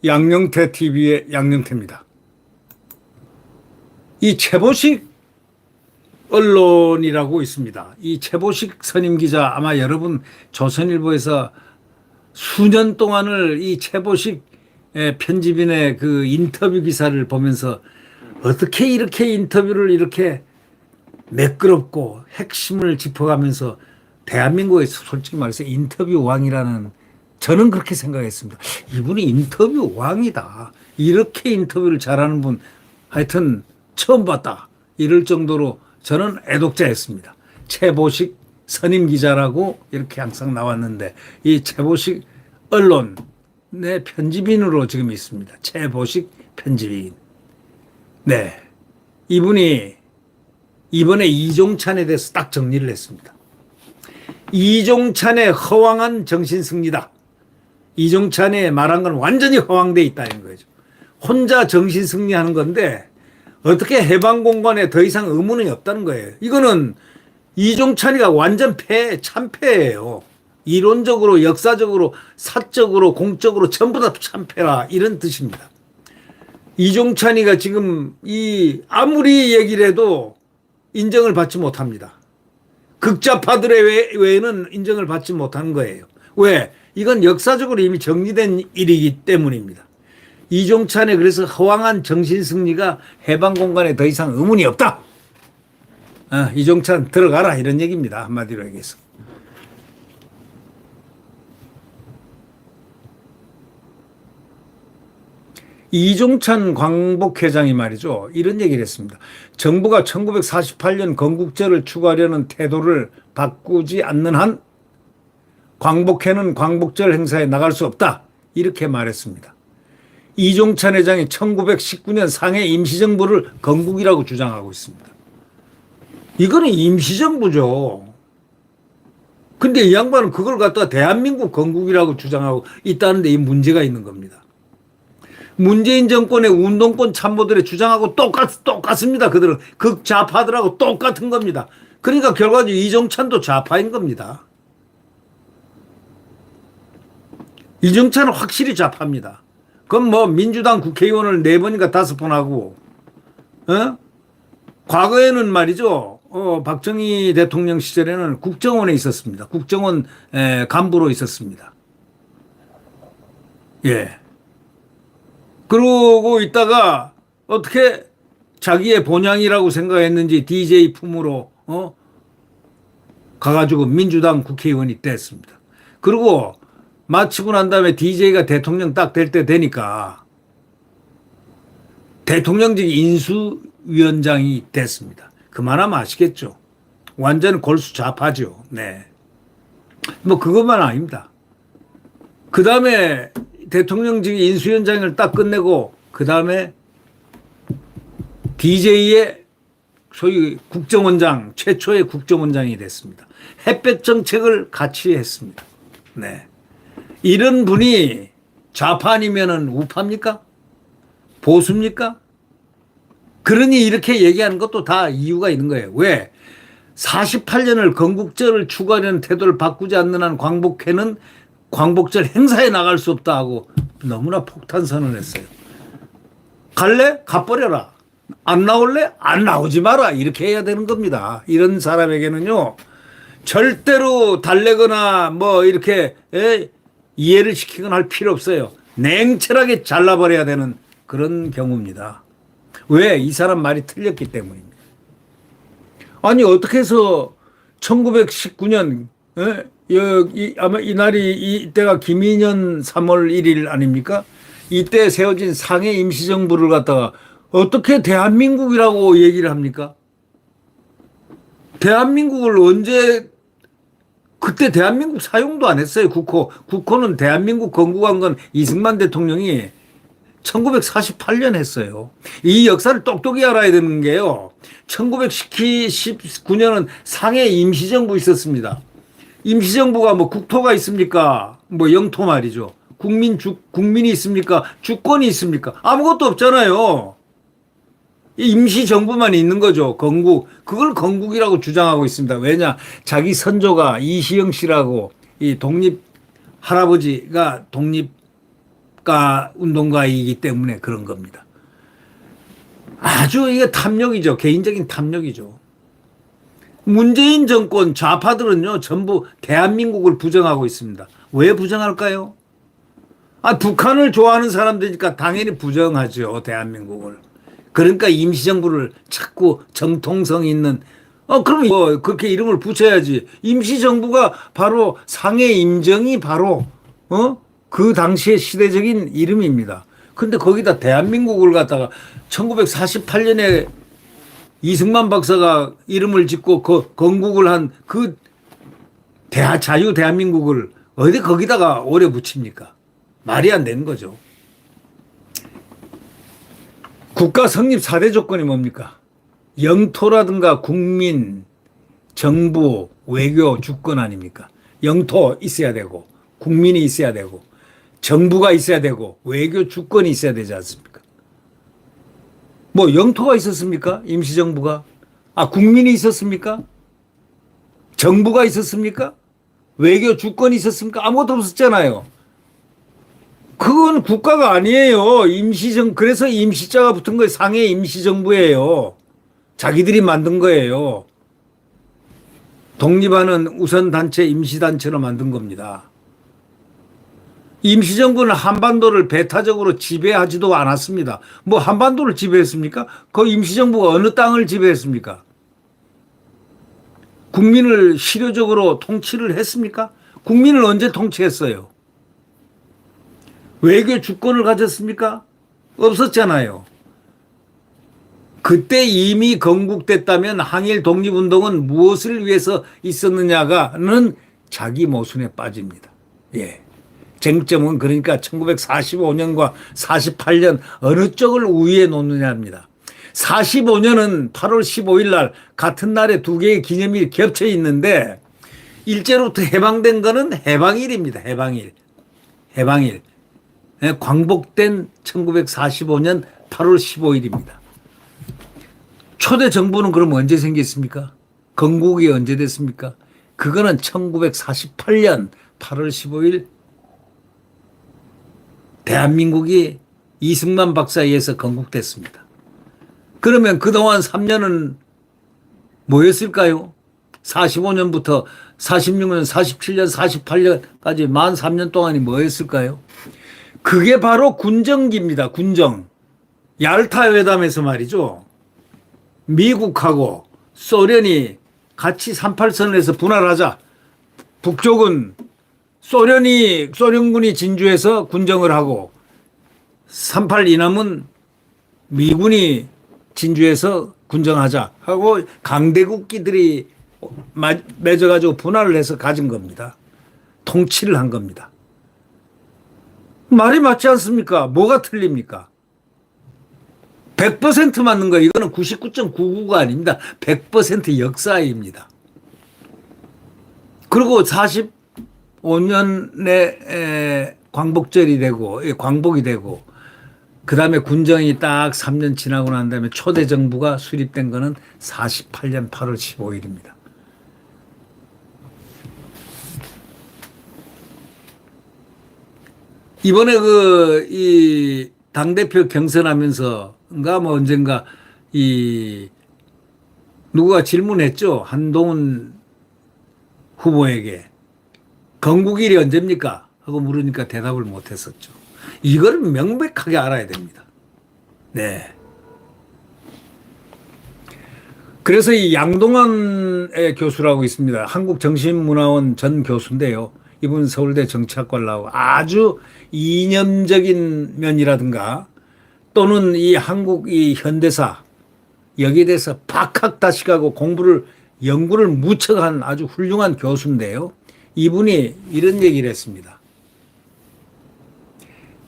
양영태 TV의 양영태입니다. 이 최보식 언론이라고 있습니다. 이 최보식 선임 기자, 아마 여러분 조선일보에서 수년 동안을 이 최보식 편집인의 그 인터뷰 기사를 보면서 어떻게 이렇게 인터뷰를 이렇게 매끄럽고 핵심을 짚어가면서 대한민국에서 솔직히 말해서 인터뷰 왕이라는, 저는 그렇게 생각했습니다. 이분이 인터뷰 왕이다. 이렇게 인터뷰를 잘하는 분 하여튼 처음 봤다. 이럴 정도로 저는 애독자였습니다. 최보식 선임 기자라고 이렇게 항상 나왔는데, 이 최보식 언론의 편집인으로 지금 있습니다. 최보식 편집인. 네. 이분이 이번에 이종찬에 대해서 딱 정리를 했습니다. 이종찬의 허황한 정신승리다. 이종찬이 말한 건 완전히 허황되어 있다는 거죠. 혼자 정신승리하는 건데 어떻게 해방공간에 더 이상 의문이 없다는 거예요. 이거는 이종찬이가 완전 참패예요. 이론적으로, 역사적으로, 사적으로, 공적으로 전부 다 참패라, 이런 뜻입니다. 이종찬이가 지금 아무리 얘기를 해도 인정을 받지 못합니다. 극좌파들의 외에는 인정을 받지 못하는 거예요. 왜? 이건 역사적으로 이미 정리된 일이기 때문입니다. 이종찬의 그래서 허황한 정신승리가 해방공간에 더 이상 의문이 없다. 이종찬 들어가라, 이런 얘기입니다. 한마디로 얘기해서. 이종찬 광복회장이 말이죠, 이런 얘기를 했습니다. 정부가 1948년 건국절을 추구하려는 태도를 바꾸지 않는 한 광복회는 광복절 행사에 나갈 수 없다, 이렇게 말했습니다. 이종찬 회장이 1919년 상해 임시정부를 건국이라고 주장하고 있습니다. 이거는 임시정부죠. 근데 이 양반은 그걸 갖다가 대한민국 건국이라고 주장하고 있다는데 이 문제가 있는 겁니다. 문재인 정권의 운동권 참모들의 주장하고 똑같습니다. 그들은 극좌파들하고 똑같은 겁니다. 그러니까 결과적으로 이종찬도 좌파인 겁니다. 이종찬은 확실히 좌파입니다. 그럼 뭐 민주당 국회의원을 4번인가 5번 하고, 과거에는 말이죠, 박정희 대통령 시절에는 국정원에 있었습니다. 국정원 간부로 있었습니다. 예. 그러고 있다가 어떻게 자기의 본향이라고 생각했는지 DJ 품으로 가가지고 민주당 국회의원이 됐습니다. 그리고 마치고 난 다음에 DJ가 대통령 딱 될 때 되니까 대통령직 인수위원장이 됐습니다. 그만하면 아시겠죠. 완전 골수 좌파죠. 네. 뭐 그것만 아닙니다. 그 다음에 대통령직 인수위원장을 딱 끝내고 그 다음에 DJ의 소위 국정원장, 최초의 국정원장이 됐습니다. 햇볕 정책을 같이 했습니다. 네. 이런 분이 좌파 아니면은 우파입니까? 보수입니까? 그러니 이렇게 얘기하는 것도 다 이유가 있는 거예요. 왜? 48년을 건국절을 추구하려는 태도를 바꾸지 않는 한 광복회는 광복절 행사에 나갈 수 없다 하고 너무나 폭탄 선언했어요. 갈래? 가버려라. 안 나올래? 안 나오지 마라. 이렇게 해야 되는 겁니다. 이런 사람에게는요, 절대로 달래거나 뭐 이렇게 이해를 시키거나 할 필요 없어요. 냉철하게 잘라버려야 되는 그런 경우입니다. 왜? 이 사람 말이 틀렸기 때문입니다. 아니 어떻게 해서 1919년 아마 이날이 이때가 김인현 3월 1일 아닙니까? 이때 세워진 상해 임시정부를 갖다가 어떻게 대한민국이라고 얘기를 합니까? 대한민국을 언제, 그때 대한민국 사용도 안 했어요. 국호는 대한민국 건국한 건 이승만 대통령이 1948년 했어요. 이 역사를 똑똑히 알아야 되는 게요, 1919년은 상해 임시정부 있었습니다. 임시정부가 뭐 국토가 있습니까? 뭐 영토 말이죠. 국민이 있습니까? 주권이 있습니까? 아무것도 없잖아요. 임시정부만 있는 거죠. 건국. 그걸 건국이라고 주장하고 있습니다. 왜냐? 자기 선조가 이시영 씨라고 이 독립 할아버지가 독립가 운동가이기 때문에 그런 겁니다. 아주 이게 탐욕이죠. 개인적인 탐욕이죠. 문재인 정권 좌파들은요, 전부 대한민국을 부정하고 있습니다. 왜 부정할까요? 북한을 좋아하는 사람들이니까 당연히 부정하죠, 대한민국을. 그러니까 임시정부를 자꾸 정통성 있는, 그러면 뭐 그렇게 이름을 붙여야지. 임시정부가 바로 상해 임정이 바로, 그 당시의 시대적인 이름입니다. 근데 거기다 대한민국을 갖다가 1948년에 이승만 박사가 이름을 짓고 그 건국을 한 그 자유 대한민국을 어디 거기다가 오래 붙입니까? 말이 안 되는 거죠. 국가 성립 4대 조건이 뭡니까? 영토라든가 국민, 정부, 외교, 주권 아닙니까? 영토 있어야 되고, 국민이 있어야 되고, 정부가 있어야 되고, 외교 주권이 있어야 되지 않습니까? 뭐 영토가 있었습니까? 임시정부가? 국민이 있었습니까? 정부가 있었습니까? 외교 주권이 있었습니까? 아무것도 없었잖아요. 그건 국가가 아니에요. 그래서 임시자가 붙은 거예요. 상해 임시정부예요. 자기들이 만든 거예요. 독립하는 우선단체, 임시단체로 만든 겁니다. 임시정부는 한반도를 배타적으로 지배하지도 않았습니다. 뭐 한반도를 지배했습니까? 그 임시정부가 어느 땅을 지배했습니까? 국민을 실효적으로 통치를 했습니까? 국민을 언제 통치했어요? 외교 주권을 가졌습니까? 없었잖아요. 그때 이미 건국됐다면 항일 독립운동은 무엇을 위해서 있었느냐가는 자기 모순에 빠집니다. 예. 쟁점은 그러니까 1945년과 48년 어느 쪽을 우위에 놓느냐입니다. 45년은 8월 15일 날 같은 날에 두 개의 기념일이 겹쳐 있는데 일제로부터 해방된 거는 해방일입니다. 해방일. 광복된 1945년 8월 15일입니다. 초대 정부는 그럼 언제 생겼습니까? 건국이 언제 됐습니까? 그거는 1948년 8월 15일 대한민국이 이승만 박사에 의해서 건국됐습니다. 그러면 그동안 3년은 뭐였을까요? 45년부터 46년, 47년, 48년까지 만 3년 동안이 뭐였을까요? 그게 바로 군정기입니다. 군정. 얄타 회담에서 말이죠. 미국하고 소련이 같이 38선에서 분할하자. 북쪽은 소련군이 진주해서 군정을 하고 38 이남은 미군이 진주해서 군정하자 하고 강대국끼들이 맺어가지고 분할을 해서 가진 겁니다. 통치를 한 겁니다. 말이 맞지 않습니까? 뭐가 틀립니까? 100% 맞는 거예요. 이거는 99.99가 아닙니다. 100% 역사입니다. 그리고 45년에 광복절이 되고, 광복이 되고, 그 다음에 군정이 딱 3년 지나고 난 다음에 초대 정부가 수립된 거는 48년 8월 15일입니다. 이번에 이 당대표 경선하면서인가 뭐 언젠가 누가 질문했죠. 한동훈 후보에게 건국일이 언제입니까? 하고 물으니까 대답을 못 했었죠. 이걸 명백하게 알아야 됩니다. 네. 그래서 이 양동환의 교수라고 있습니다. 한국정신문화원 전 교수인데요. 이분 서울대 정치학과를 나오고 아주 이념적인 면이라든가 또는 이 한국 이 현대사 여기에 대해서 박학다식하고 연구를 무척 한 아주 훌륭한 교수인데요. 이분이 이런 얘기를 했습니다.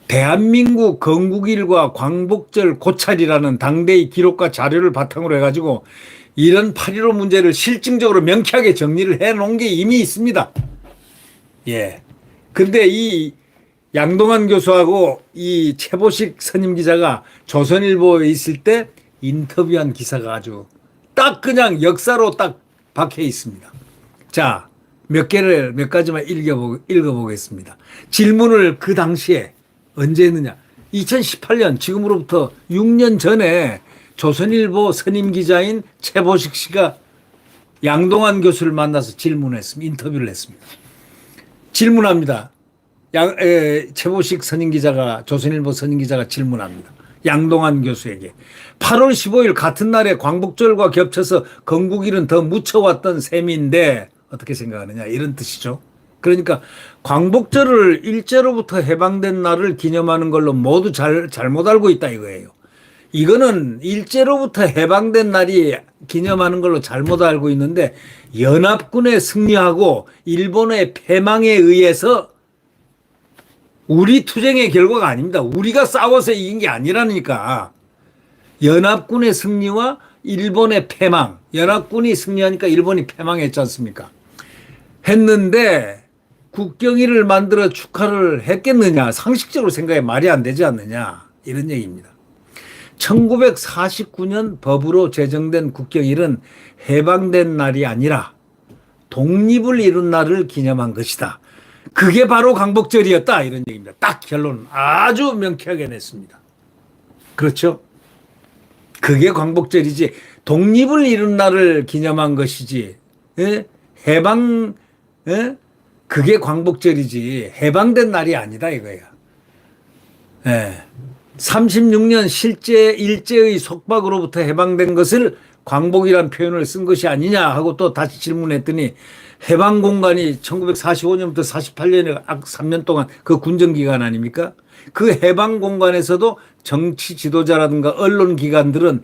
대한민국 건국일과 광복절 고찰이라는 당대의 기록과 자료를 바탕으로 해가지고 이런 8.15 문제를 실증적으로 명쾌하게 정리를 해놓은 게 이미 있습니다. 예. 근데 이 양동환 교수하고 이 최보식 선임 기자가 조선일보에 있을 때 인터뷰한 기사가 아주 딱 그냥 역사로 딱 박혀 있습니다. 자, 몇 가지만 읽어보겠습니다. 질문을 그 당시에 언제 했느냐. 2018년, 지금으로부터 6년 전에 조선일보 선임 기자인 최보식 씨가 양동완 교수를 만나서 질문했습니다. 인터뷰를 했습니다. 질문합니다. 최보식 선임 기자가, 조선일보 선임 기자가 질문합니다. 양동완 교수에게 8월 15일 같은 날에 광복절과 겹쳐서 건국일은 더 묻혀왔던 셈인데 어떻게 생각하느냐, 이런 뜻이죠. 그러니까 광복절을 일제로부터 해방된 날을 기념하는 걸로 모두 잘못 알고 있다 이거예요. 이거는 일제로부터 해방된 날이 기념하는 걸로 잘못 알고 있는데 연합군의 승리하고 일본의 패망에 의해서 우리 투쟁의 결과가 아닙니다. 우리가 싸워서 이긴 게 아니라니까. 연합군의 승리와 일본의 패망. 연합군이 승리하니까 일본이 패망했지 않습니까? 했는데 국경일을 만들어 축하를 했겠느냐. 상식적으로 생각해 말이 안 되지 않느냐. 이런 얘기입니다. 1949년 법으로 제정된 국경일은 해방된 날이 아니라 독립을 이룬 날을 기념한 것이다. 그게 바로 광복절이었다. 이런 얘기입니다. 딱 결론 아주 명쾌하게 냈습니다. 그렇죠? 그게 광복절이지 독립을 이룬 날을 기념한 것이지. 예? 해방, 예? 그게 광복절이지 해방된 날이 아니다 이거야. 예. 36년 실제 일제의 속박으로부터 해방된 것을 광복이란 표현을 쓴 것이 아니냐 하고 또 다시 질문했더니 해방 공간이 1945년부터 48년에 3년 동안 그 군정 기간 아닙니까? 그 해방 공간에서도 정치 지도자라든가 언론 기관들은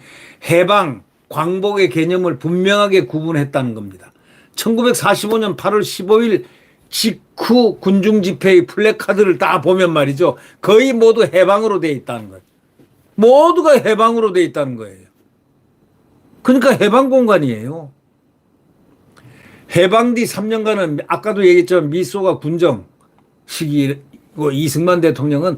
해방, 광복의 개념을 분명하게 구분했다는 겁니다. 1945년 8월 15일 직후 군중 집회의 플래카드를 다 보면 말이죠. 거의 모두 해방으로 돼 있다는 거예요. 모두가 해방으로 돼 있다는 거예요. 그러니까 해방 공간이에요. 해방 뒤 3년간은 아까도 얘기했지만 미소가 군정 시기고 이승만 대통령은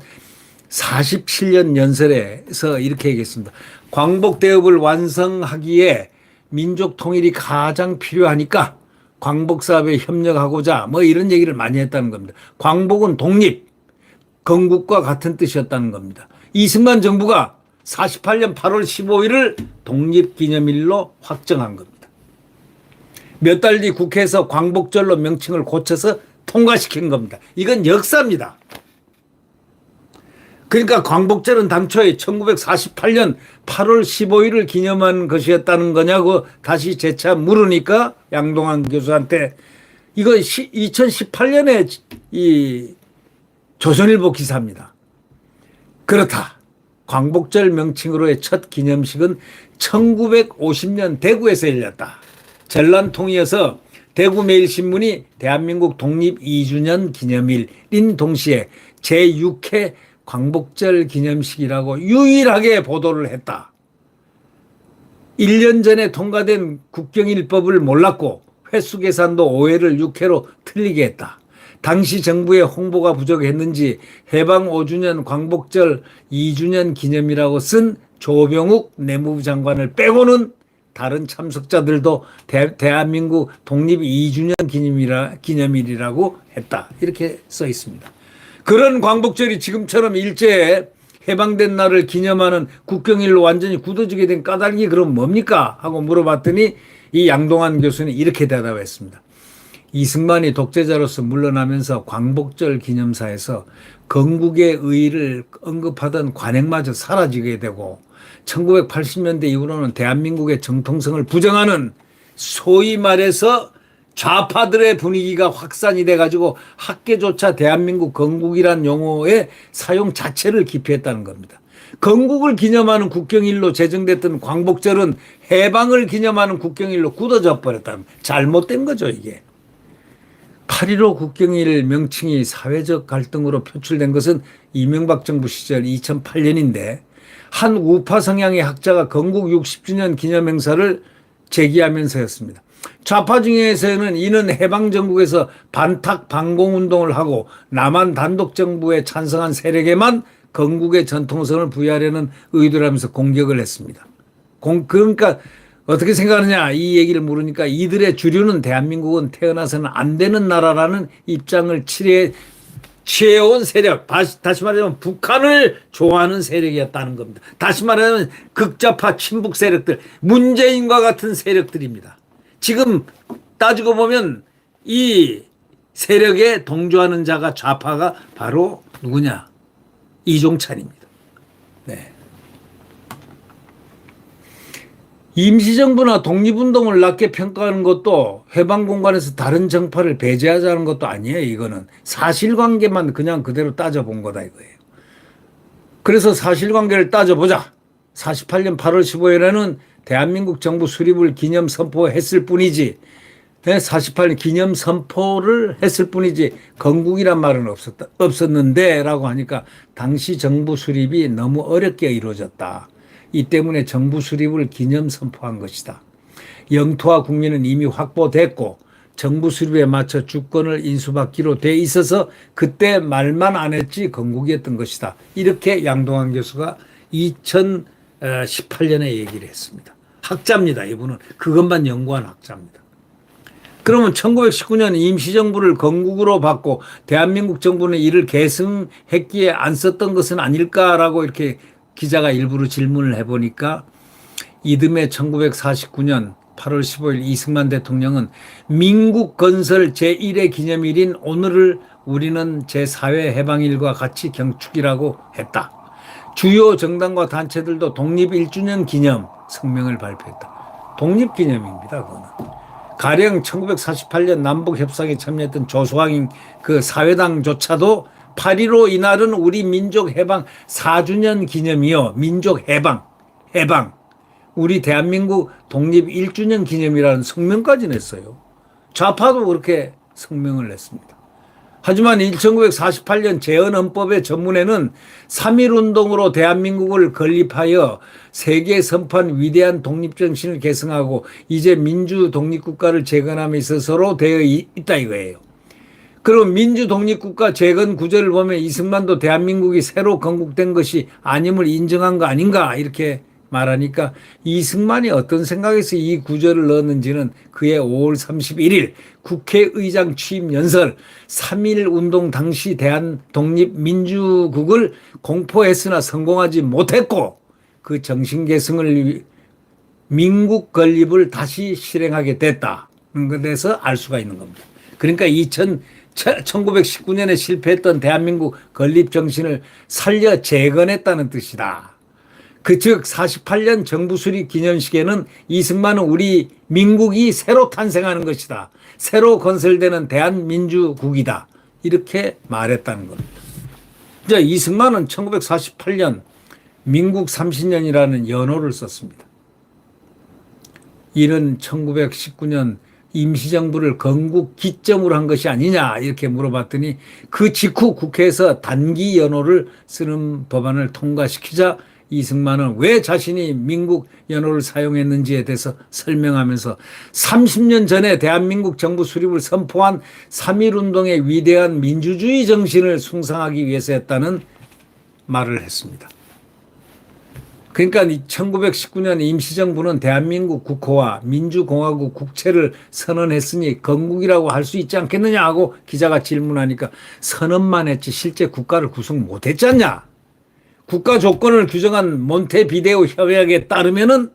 47년 연설에서 이렇게 얘기했습니다. 광복대업을 완성하기에 민족 통일이 가장 필요하니까 광복사업에 협력하고자 뭐 이런 얘기를 많이 했다는 겁니다. 광복은 독립, 건국과 같은 뜻이었다는 겁니다. 이승만 정부가 48년 8월 15일을 독립기념일로 확정한 겁니다. 몇 달 뒤 국회에서 광복절로 명칭을 고쳐서 통과시킨 겁니다. 이건 역사입니다. 그러니까 광복절은 당초에 1948년 8월 15일을 기념한 것이었다는 거냐고 다시 재차 물으니까 양동완 교수한테 이거 2018년에 이 조선일보 기사입니다. 그렇다. 광복절 명칭으로의 첫 기념식은 1950년 대구에서 열렸다. 전란통이어서 대구매일신문이 대한민국 독립 2주년 기념일인 동시에 제6회 광복절 기념식이라고 유일하게 보도를 했다. 1년 전에 통과된 국경일법을 몰랐고 횟수 계산도 5회를 6회로 틀리게 했다. 당시 정부의 홍보가 부족했는지 해방 5주년 광복절 2주년 기념이라고 쓴 조병욱 내무부 장관을 빼고는 다른 참석자들도 대한민국 독립 2주년 기념일이라고 했다. 이렇게 써 있습니다. 그런 광복절이 지금처럼 일제에 해방된 날을 기념하는 국경일로 완전히 굳어지게 된 까닭이 그럼 뭡니까? 하고 물어봤더니 이 양동완 교수는 이렇게 대답했습니다. 이승만이 독재자로서 물러나면서 광복절 기념사에서 건국의 의의를 언급하던 관행마저 사라지게 되고 1980년대 이후로는 대한민국의 정통성을 부정하는 소위 말해서 좌파들의 분위기가 확산이 돼가지고 학계조차 대한민국 건국이란 용어의 사용 자체를 기피했다는 겁니다. 건국을 기념하는 국경일로 제정됐던 광복절은 해방을 기념하는 국경일로 굳어져 버렸다는 잘못된 거죠 이게. 8.15 국경일 명칭이 사회적 갈등으로 표출된 것은 이명박 정부 시절 2008년인데 한 우파 성향의 학자가 건국 60주년 기념행사를 제기하면서였습니다. 좌파 중에서는 이는 해방정국에서 반탁 반공운동을 하고 남한 단독정부에 찬성한 세력에만 건국의 전통성을 부여하려는 의도라면서 공격을 했습니다. 그러니까 어떻게 생각하느냐 이 얘기를 물으니까 이들의 주류는 대한민국은 태어나서는 안 되는 나라라는 입장을 취해온 세력, 다시 말하면 북한을 좋아하는 세력이었다는 겁니다. 다시 말하면 극좌파 친북 세력들, 문재인과 같은 세력들입니다. 지금 따지고 보면 이 세력에 동조하는 자가 좌파가 바로 누구냐? 이종찬입니다. 네. 임시정부나 독립운동을 낮게 평가하는 것도 해방 공간에서 다른 정파를 배제하자는 것도 아니에요. 이거는 사실관계만 그냥 그대로 따져본 거다 이거예요. 그래서 사실관계를 따져보자. 48년 8월 15일에는 대한민국 정부 수립을 기념 선포했을 뿐이지 48년 기념 선포를 했을 뿐이지 건국이란 말은 없었는데 라고 하니까 당시 정부 수립이 너무 어렵게 이루어졌다. 이 때문에 정부 수립을 기념 선포한 것이다. 영토와 국민은 이미 확보됐고 정부 수립에 맞춰 주권을 인수받기로 돼 있어서 그때 말만 안 했지 건국이었던 것이다. 이렇게 양동환 교수가 2018년에 얘기를 했습니다. 학자입니다. 이분은 그것만 연구한 학자입니다. 그러면 1919년 임시정부를 건국으로 받고 대한민국 정부는 이를 계승했기에 안 썼던 것은 아닐까라고 이렇게 기자가 일부러 질문을 해보니까 이듬해 1949년 8월 15일 이승만 대통령은 민국 건설 제1의 기념일인 오늘을 우리는 제4회 해방일과 같이 경축이라고 했다. 주요 정당과 단체들도 독립 1주년 기념 성명을 발표했다. 독립기념입니다. 그거는. 가령 1948년 남북협상에 참여했던 조수왕 그 사회당조차도 8.15 이날은 우리 민족 해방 4주년 기념이요. 민족 해방. 우리 대한민국 독립 1주년 기념이라는 성명까지 냈어요. 좌파도 그렇게 성명을 냈습니다. 하지만 1948년 재헌헌법의 전문에는 3.1운동으로 대한민국을 건립하여 세계에 선포한 위대한 독립정신을 계승하고 이제 민주 독립국가를 재건함에 있어서로 되어 있다 이거예요. 그럼 민주독립국가 재건 구절을 보면 이승만도 대한민국이 새로 건국된 것이 아님을 인정한 거 아닌가 이렇게 말하니까 이승만이 어떤 생각에서 이 구절을 넣었는지는 그의 5월 31일 국회의장 취임 연설 3.1운동 당시 대한독립민주국을 공포했으나 성공하지 못했고 그 정신계승을 민국 건립을 다시 실행하게 됐다는 것에서 알 수가 있는 겁니다. 그러니까 1919년에 실패했던 대한민국 건립 정신을 살려 재건했다는 뜻이다. 즉 48년 정부 수립 기념식에는 이승만은 우리 민국이 새로 탄생하는 것이다. 새로 건설되는 대한민주국이다. 이렇게 말했다는 겁니다. 이제 이승만은 1948년 민국 30년이라는 연호를 썼습니다. 이는 1919년 임시정부를 건국 기점으로 한 것이 아니냐 이렇게 물어봤더니 그 직후 국회에서 단기 연호를 쓰는 법안을 통과시키자 이승만은 왜 자신이 민국 연호를 사용했는지에 대해서 설명하면서 30년 전에 대한민국 정부 수립을 선포한 3.1운동의 위대한 민주주의 정신을 숭상하기 위해서였다는 말을 했습니다. 그러니까 1919년 임시정부는 대한민국 국호와 민주공화국 국채를 선언했으니 건국이라고 할 수 있지 않겠느냐 하고 기자가 질문하니까 선언만 했지 실제 국가를 구성 못했지 않냐. 국가 조건을 규정한 몬테비데오 협약에 따르면은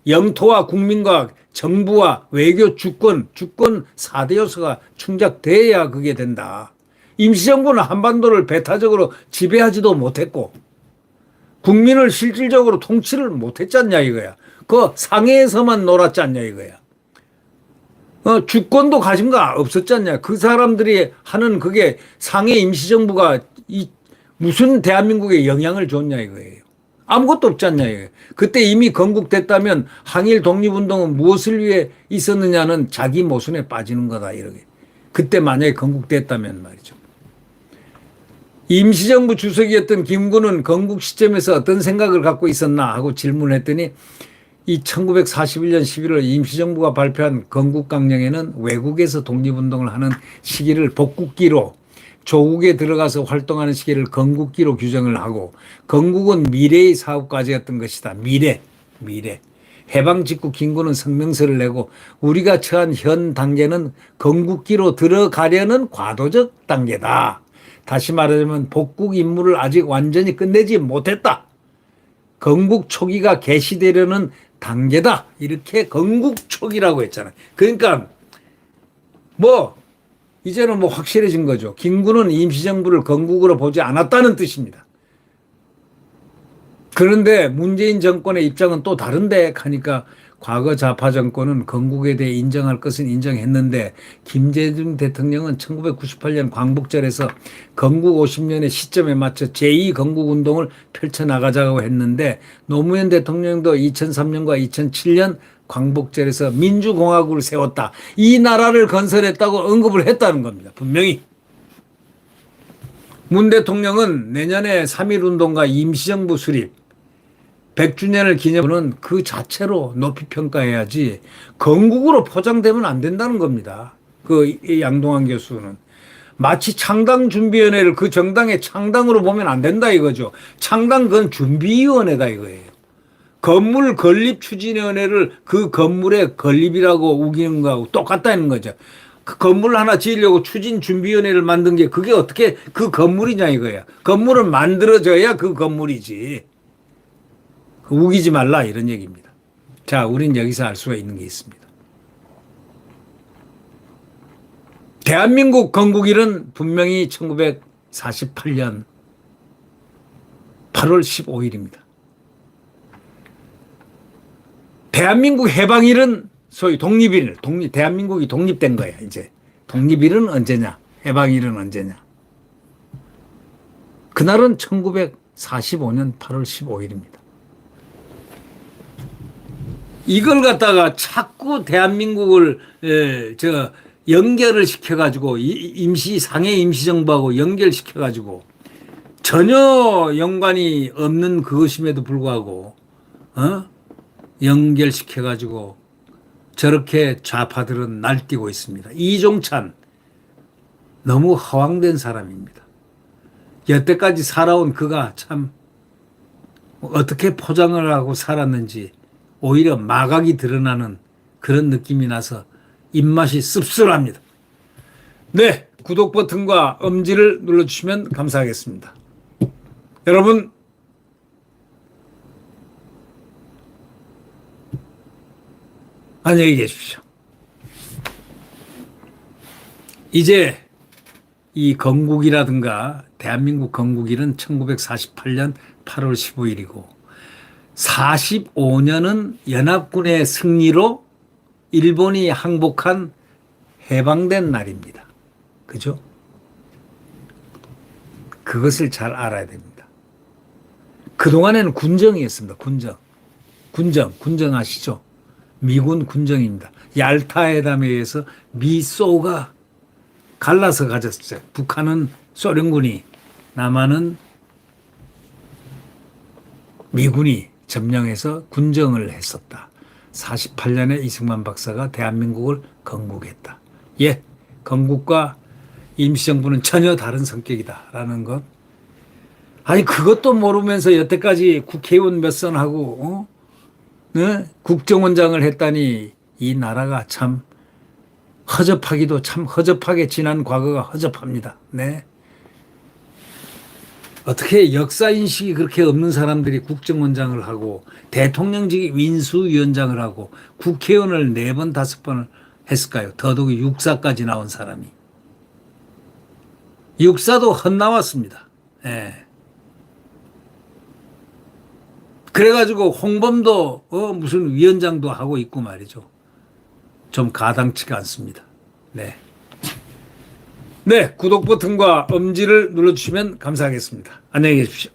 영토와 국민과 정부와 외교 주권 4대 요소가 충족돼야 그게 된다. 임시정부는 한반도를 배타적으로 지배하지도 못했고 국민을 실질적으로 통치를 못했지 않냐 이거야. 그 상해에서만 놀았지 않냐 이거야. 주권도 가진 거 없었지 않냐. 그 사람들이 하는 그게 상해 임시정부가 무슨 대한민국에 영향을 줬냐 이거예요. 아무것도 없지 않냐 이거예요. 그때 이미 건국됐다면 항일 독립운동은 무엇을 위해 있었느냐는 자기 모순에 빠지는 거다 이렇게. 그때 만약에 건국됐다면 말이죠. 임시정부 주석이었던 김구는 건국 시점에서 어떤 생각을 갖고 있었나 하고 질문을 했더니 이 1941년 11월 임시정부가 발표한 건국강령에는 외국에서 독립운동을 하는 시기를 복국기로 조국에 들어가서 활동하는 시기를 건국기로 규정을 하고 건국은 미래의 사업까지였던 것이다. 미래. 해방 직후 김구는 성명서를 내고 우리가 처한 현 단계는 건국기로 들어가려는 과도적 단계다. 다시 말하자면 복국 임무를 아직 완전히 끝내지 못했다. 건국 초기가 개시되려는 단계다. 이렇게 건국 초기라고 했잖아요. 그러니까 뭐 이제는 뭐 확실해진 거죠. 김구는 임시정부를 건국으로 보지 않았다는 뜻입니다. 그런데 문재인 정권의 입장은 또 다른데 하니까 과거 좌파 정권은 건국에 대해 인정할 것은 인정했는데 김대중 대통령은 1998년 광복절에서 건국 50년의 시점에 맞춰 제2건국운동을 펼쳐나가자고 했는데 노무현 대통령도 2003년과 2007년 광복절에서 민주공화국을 세웠다. 이 나라를 건설했다고 언급을 했다는 겁니다. 분명히. 문 대통령은 내년에 3.1운동과 임시정부 수립 100주년을 기념하는 그 자체로 높이 평가해야지 건국으로 포장되면 안 된다는 겁니다. 그 양동환 교수는. 마치 창당준비위원회를 그 정당의 창당으로 보면 안 된다 이거죠. 창당 그건 준비위원회다 이거예요. 건물 건립추진위원회를 그 건물의 건립이라고 우기는 거하고 똑같다는 거죠. 그 건물 하나 지으려고 추진준비위원회를 만든 게 그게 어떻게 그 건물이냐 이거야. 건물은 만들어져야 그 건물이지. 우기지 말라 이런 얘기입니다. 자, 우린 여기서 알 수가 있는 게 있습니다. 대한민국 건국일은 분명히 1948년 8월 15일입니다. 대한민국 해방일은 소위 독립일, 대한민국이 독립된 거야, 이제. 독립일은 언제냐? 해방일은 언제냐? 그날은 1945년 8월 15일입니다. 이걸 갖다가 자꾸 대한민국을 연결을 시켜가지고 상해 임시정부하고 연결시켜가지고 전혀 연관이 없는 그것임에도 불구하고 연결시켜가지고 저렇게 좌파들은 날뛰고 있습니다. 이종찬 너무 허황된 사람입니다. 여태까지 살아온 그가 참 어떻게 포장을 하고 살았는지 오히려 마각이 드러나는 그런 느낌이 나서 입맛이 씁쓸합니다. 네, 구독 버튼과 엄지를 눌러주시면 감사하겠습니다. 여러분, 안녕히 계십시오. 이제 이 건국이라든가 대한민국 건국일은 1948년 8월 15일이고 45년은 연합군의 승리로 일본이 항복한 해방된 날입니다. 그죠? 그것을 잘 알아야 됩니다. 그동안에는 군정이었습니다. 군정 아시죠? 미군 군정입니다. 얄타 회담에 의해서 미소가 갈라서 가졌어요. 북한은 소련군이, 남한은 미군이 점령해서 군정을 했었다. 48년에 이승만 박사가 대한민국을 건국했다. 예, 건국과 임시정부는 전혀 다른 성격이다라는 것. 아니 그것도 모르면서 여태까지 국회의원 몇 선하고 네? 국정원장을 했다니 이 나라가 참 허접하기도 참 허접하게 지난 과거가 허접합니다. 네. 어떻게 역사인식이 그렇게 없는 사람들이 국정원장을 하고 대통령직 인수위원장을 하고 국회의원을 4번 5번을 했을까요? 더더욱 육사까지 나온 사람이. 육사도 헛나왔습니다. 예. 그래가지고 홍범도 무슨 위원장도 하고 있고 말이죠. 좀 가당치가 않습니다. 네. 네, 구독 버튼과 엄지를 눌러주시면 감사하겠습니다. 안녕히 계십시오.